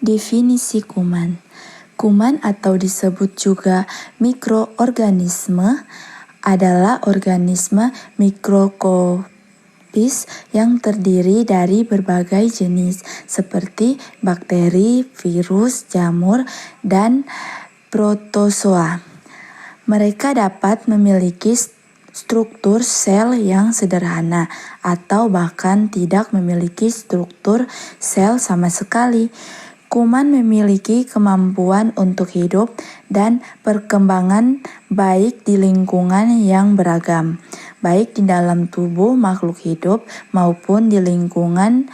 Definisi kuman. Kuman atau disebut juga mikroorganisme adalah organisme mikroskopis yang terdiri dari berbagai jenis seperti bakteri, virus, jamur, dan protozoa. Mereka dapat memiliki struktur sel yang sederhana atau bahkan tidak memiliki struktur sel sama sekali. Kuman memiliki kemampuan untuk hidup dan perkembangan baik di lingkungan yang beragam, baik di dalam tubuh makhluk hidup maupun di lingkungan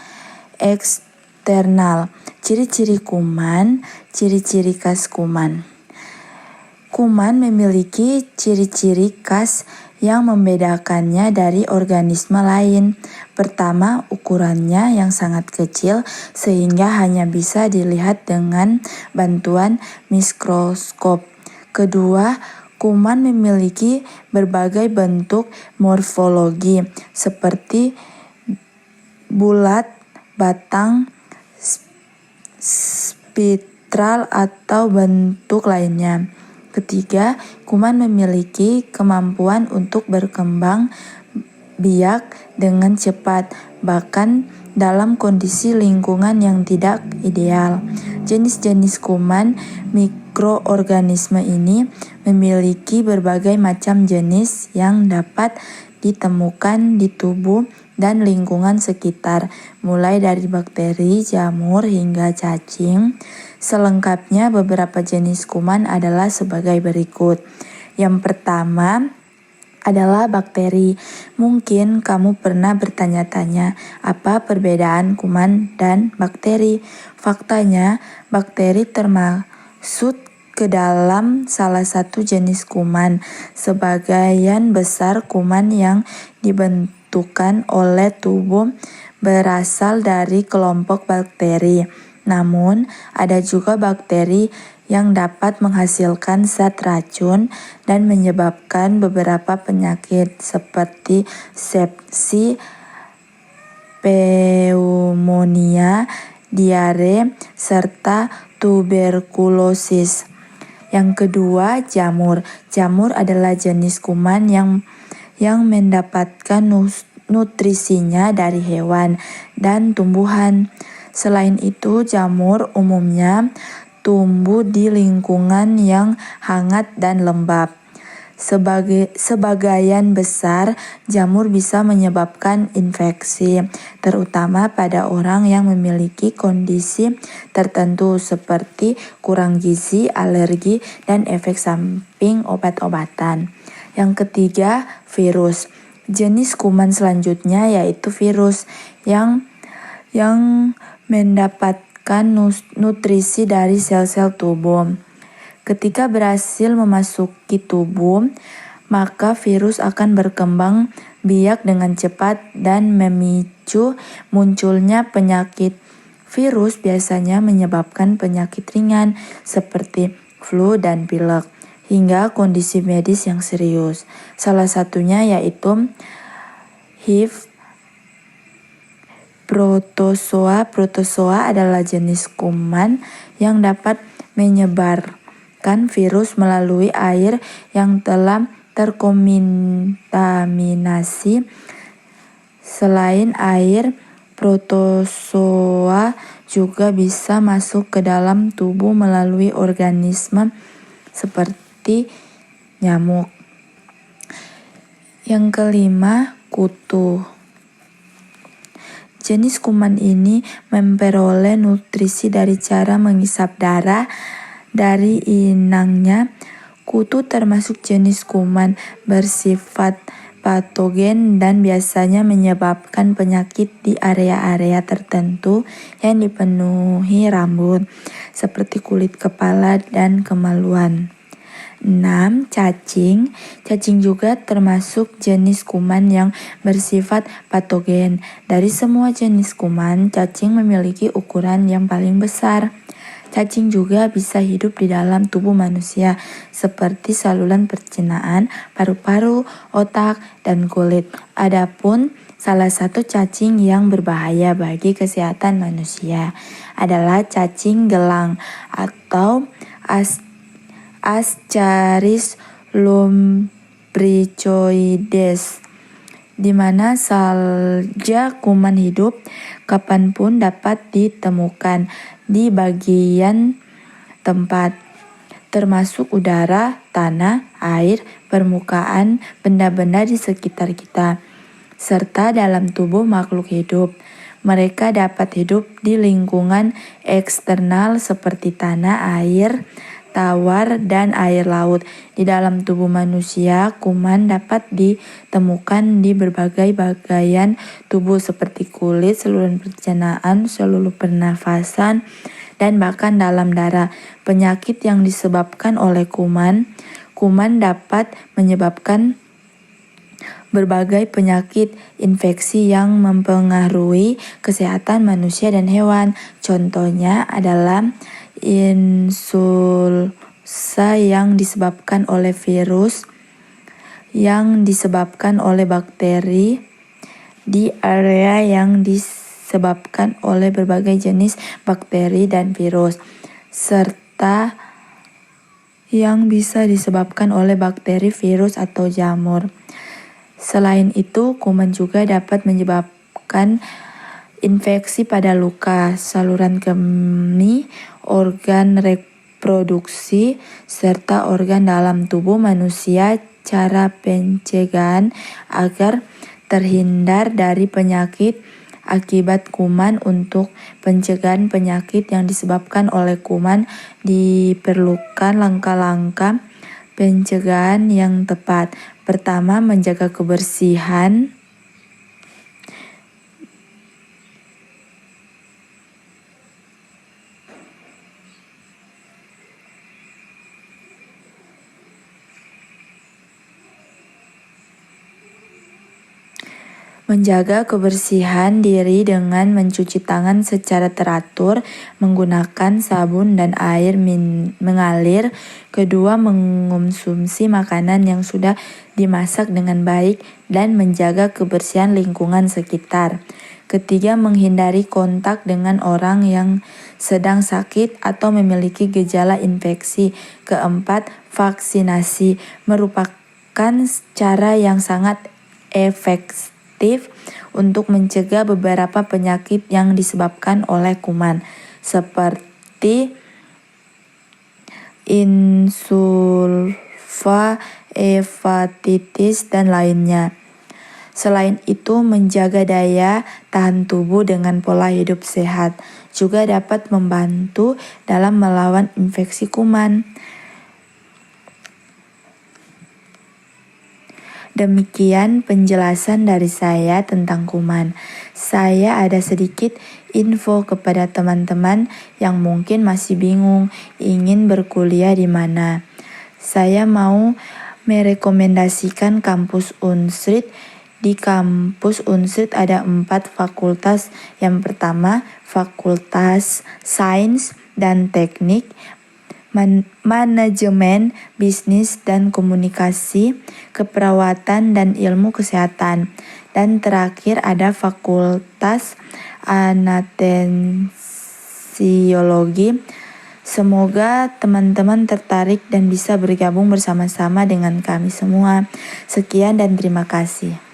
eksternal. Ciri-ciri kuman, ciri-ciri khas kuman. Kuman memiliki ciri-ciri khas yang membedakannya dari organisme lain. Pertama, ukurannya yang sangat kecil sehingga hanya bisa dilihat dengan bantuan mikroskop. Kedua, kuman memiliki berbagai bentuk morfologi seperti bulat, batang, spiral, atau bentuk lainnya. Ketiga, kuman memiliki kemampuan untuk berkembang biak dengan cepat, bahkan dalam kondisi lingkungan yang tidak ideal. Jenis-jenis kuman mikroorganisme ini memiliki berbagai macam jenis yang dapat ditemukan di tubuh dan lingkungan sekitar, mulai dari bakteri, jamur, hingga cacing. Selengkapnya, beberapa jenis kuman adalah sebagai berikut. Yang pertama adalah bakteri. Mungkin kamu pernah bertanya-tanya, apa perbedaan kuman dan bakteri? Faktanya, bakteri termasuk ke dalam salah satu jenis kuman. Sebagian besar kuman yang dibentukkan oleh tubuh berasal dari kelompok bakteri. Namun, ada juga bakteri yang dapat menghasilkan zat racun dan menyebabkan beberapa penyakit seperti sepsi, pneumonia, diare, serta tuberkulosis. Yang kedua, jamur. Jamur adalah jenis kuman yang mendapatkan nutrisinya dari hewan dan tumbuhan. Selain itu, jamur umumnya tumbuh di lingkungan yang hangat dan lembab. Sebagian besar jamur bisa menyebabkan infeksi, terutama pada orang yang memiliki kondisi tertentu seperti kurang gizi, alergi, dan efek samping obat-obatan. Yang ketiga, virus. Jenis kuman selanjutnya yaitu virus yang mendapatkan nutrisi dari sel-sel tubuh. Ketika berhasil memasuki tubuh, maka virus akan berkembang biak dengan cepat dan memicu munculnya penyakit. Virus biasanya menyebabkan penyakit ringan seperti flu dan pilek, hingga kondisi medis yang serius. Salah satunya yaitu HIV. Protozoa adalah jenis kuman yang dapat menyebarkan virus melalui air yang telah terkontaminasi. Selain air, protozoa juga bisa masuk ke dalam tubuh melalui organisme seperti nyamuk. Yang kelima, kutu. Jenis kuman ini memperoleh nutrisi dari cara menghisap darah dari inangnya. Kutu termasuk jenis kuman bersifat patogen dan biasanya menyebabkan penyakit di area-area tertentu yang dipenuhi rambut, seperti kulit kepala dan kemaluan. 6. Cacing. Cacing juga termasuk jenis kuman yang bersifat patogen. Dari semua jenis kuman, cacing memiliki ukuran yang paling besar. Cacing juga bisa hidup di dalam tubuh manusia, seperti saluran pencernaan, paru-paru, otak, dan kulit. Adapun salah satu cacing yang berbahaya bagi kesehatan manusia adalah cacing gelang atau Ascaris lumbricoides, di mana saja kuman hidup kapanpun dapat ditemukan di bagian tempat, termasuk udara, tanah, air, permukaan, benda-benda di sekitar kita, serta dalam tubuh makhluk hidup. Mereka dapat hidup di lingkungan eksternal seperti tanah, air, tawar, dan air laut. Di dalam tubuh manusia, kuman dapat ditemukan di berbagai bagian tubuh seperti kulit, saluran pencernaan, saluran pernafasan, dan bahkan dalam darah. Penyakit yang disebabkan oleh kuman dapat menyebabkan berbagai penyakit infeksi yang mempengaruhi kesehatan manusia dan hewan. Contohnya adalah insulsa yang disebabkan oleh virus, yang disebabkan oleh bakteri, diarea yang disebabkan oleh berbagai jenis bakteri dan virus, serta yang bisa disebabkan oleh bakteri, virus, atau jamur. Selain itu, kuman juga dapat menyebabkan infeksi pada luka, saluran kemih, organ reproduksi, serta organ dalam tubuh manusia. Cara pencegahan agar terhindar dari penyakit akibat kuman. Untuk pencegahan penyakit yang disebabkan oleh kuman diperlukan langkah-langkah pencegahan yang tepat. Pertama, menjaga kebersihan. Menjaga kebersihan diri dengan mencuci tangan secara teratur, menggunakan sabun dan air mengalir. Kedua, mengonsumsi makanan yang sudah dimasak dengan baik dan menjaga kebersihan lingkungan sekitar. Ketiga, menghindari kontak dengan orang yang sedang sakit atau memiliki gejala infeksi. Keempat, vaksinasi merupakan cara yang sangat efektif untuk mencegah beberapa penyakit yang disebabkan oleh kuman, seperti insulfa, hepatitis, dan lainnya. Selain itu, menjaga daya tahan tubuh dengan pola hidup sehat juga dapat membantu dalam melawan infeksi kuman. Demikian penjelasan dari saya tentang kuman. Saya ada sedikit info kepada teman-teman yang mungkin masih bingung ingin berkuliah di mana. Saya mau merekomendasikan kampus Unstrit. Di kampus Unstrit ada 4 fakultas. Yang pertama, Fakultas Sains dan Teknik, Manajemen, Bisnis dan Komunikasi, Keperawatan dan Ilmu Kesehatan. Dan terakhir ada Fakultas Anestesiologi. Semoga teman-teman tertarik dan bisa bergabung bersama-sama dengan kami semua. Sekian dan terima kasih.